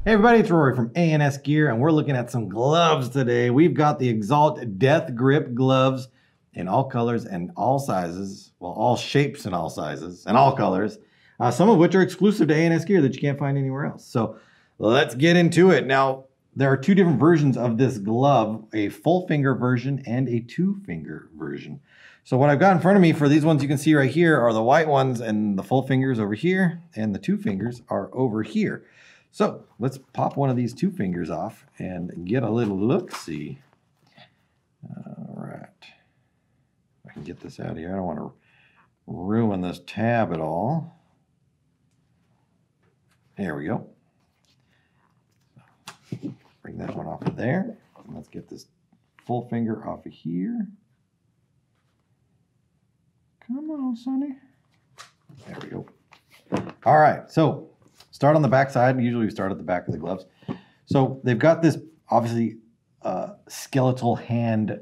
Hey everybody, it's Rory from A&S Gear, and we're looking at some gloves today. We've got the Exalt Death Grip gloves in all colors and all sizes. Well, all shapes and all sizes and all colors. Some of which are exclusive to A&S Gear that you can't find anywhere else. So let's get into it. Now, there are two different versions of this glove, a full finger version and a 2-finger version. So what I've got in front of me for these ones you can see right here are the white ones, and the full fingers over here, and the 2 fingers are over here. So let's pop one of these 2 fingers off and get a little look-see. All right. I can get this out of here. I don't want to ruin this tab at all. There we go. Bring that one off of there. And let's get this full finger off of here. Come on, Sonny. There we go. All right, so start on the back side. Usually we start at the back of the gloves. So they've got this, obviously, skeletal hand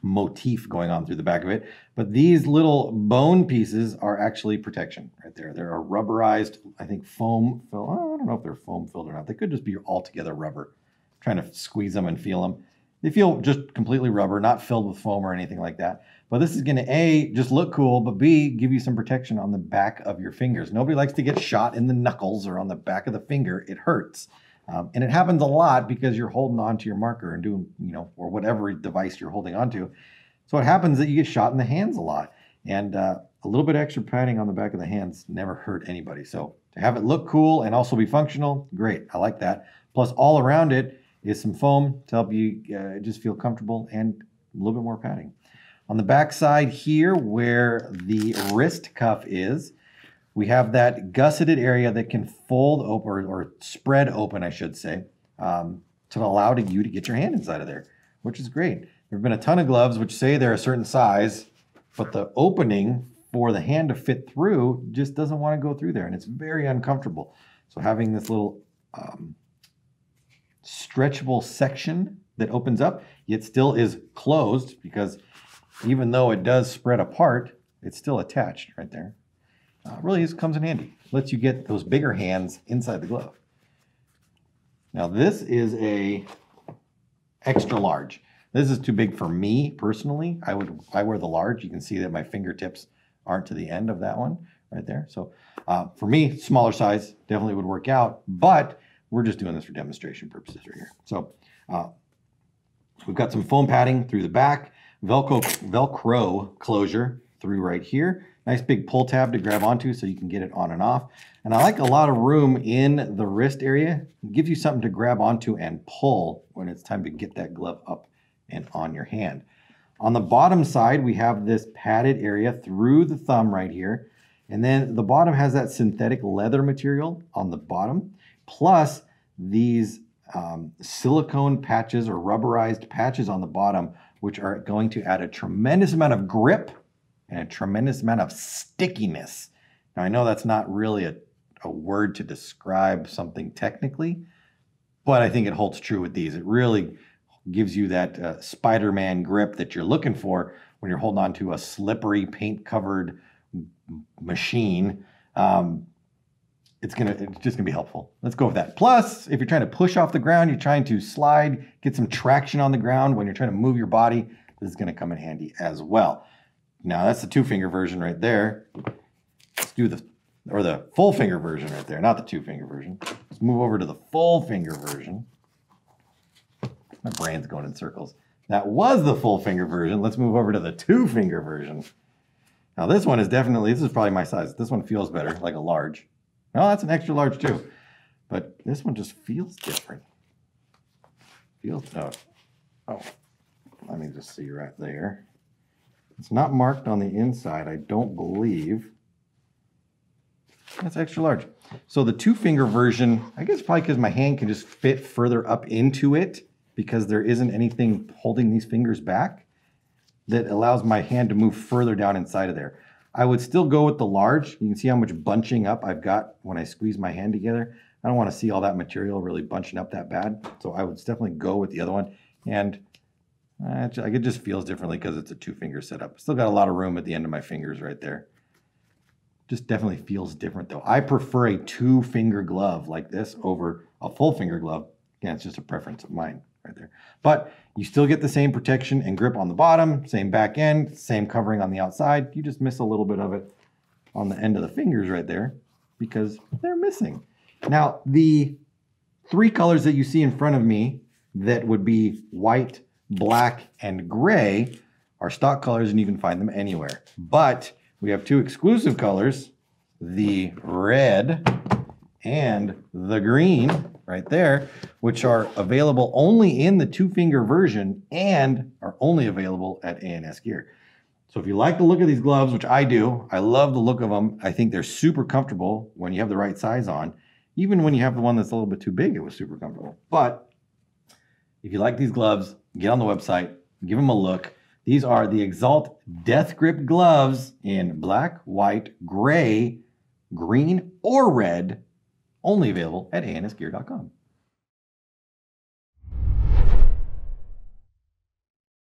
motif going on through the back of it. But these little bone pieces are actually protection right there. They're a rubberized, I think, foam fill. I don't know if they're foam filled or not. They could just be altogether rubber. I'm trying to squeeze them and feel them. They feel just completely rubber, not filled with foam or anything like that. But this is going to, A, just look cool, but B, give you some protection on the back of your fingers. Nobody likes to get shot in the knuckles or on the back of the finger. It hurts. And it happens a lot because you're holding on to your marker and doing, or whatever device you're holding on to. So it happens that you get shot in the hands a lot. And a little bit extra padding on the back of the hands never hurt anybody. So to have it look cool and also be functional, great. I like that. Plus all around it is some foam to help you just feel comfortable and a little bit more padding. On the back side here, where the wrist cuff is, we have that gusseted area that can fold open, or spread open, I should say, to allow you to get your hand inside of there, which is great. There have been a ton of gloves which say they're a certain size, but the opening for the hand to fit through just doesn't want to go through there, and it's very uncomfortable. So having this little stretchable section that opens up, yet still is closed, because even though it does spread apart, it's still attached right there. Really just comes in handy. Lets you get those bigger hands inside the glove. Now this is a extra large. This is too big for me personally. I wear the large. You can see that my fingertips aren't to the end of that one right there. So for me, smaller size definitely would work out, but we're just doing this for demonstration purposes right here. So we've got some foam padding through the back, Velcro closure through right here. Nice big pull tab to grab onto so you can get it on and off. And I like a lot of room in the wrist area. It gives you something to grab onto and pull when it's time to get that glove up and on your hand. On the bottom side, we have this padded area through the thumb right here. And then the bottom has that synthetic leather material on the bottom, plus these silicone patches or rubberized patches on the bottom, which are going to add a tremendous amount of grip and a tremendous amount of stickiness. Now, I know that's not really a word to describe something technically, but I think it holds true with these. It really gives you that Spider-Man grip that you're looking for when you're holding on to a slippery, paint-covered machine. It's just gonna be helpful. Let's go with that. Plus, if you're trying to push off the ground, you're trying to slide, get some traction on the ground when you're trying to move your body, this is gonna come in handy as well. Now that's the 2-finger version right there. Let's do the full finger version right there, not the 2-finger version. Let's move over to the full finger version. My brain's going in circles. That was the full finger version. Let's move over to the 2-finger version. Now this one is definitely, this is probably my size. This one feels better, like a large. No, that's an extra large too. But this one just feels different. Oh, let me just see right there. It's not marked on the inside, I don't believe. That's extra large. So the 2-finger version, I guess probably because my hand can just fit further up into it, because there isn't anything holding these fingers back, that allows my hand to move further down inside of there. I would still go with the large. You can see how much bunching up I've got when I squeeze my hand together. I don't want to see all that material really bunching up that bad. So I would definitely go with the other one. And it just feels differently because it's a 2-finger setup. Still got a lot of room at the end of my fingers right there. Just definitely feels different though. I prefer a 2-finger glove like this over a full finger glove. Again, it's just a preference of mine right there. But you still get the same protection and grip on the bottom, same back end, same covering on the outside. You just miss a little bit of it on the end of the fingers right there because they're missing. Now, the 3 colors that you see in front of me that would be white, black, and gray are stock colors, and you can find them anywhere. But we have 2 exclusive colors, the red and the green right there, which are available only in the 2-finger version and are only available at A&S Gear. So if you like the look of these gloves, which I do, I love the look of them. I think they're super comfortable when you have the right size on. Even when you have the one that's a little bit too big, it was super comfortable. But if you like these gloves, get on the website, give them a look. These are the Exalt Death Grip gloves in black, white, gray, green, or red, only available at ansgear.com.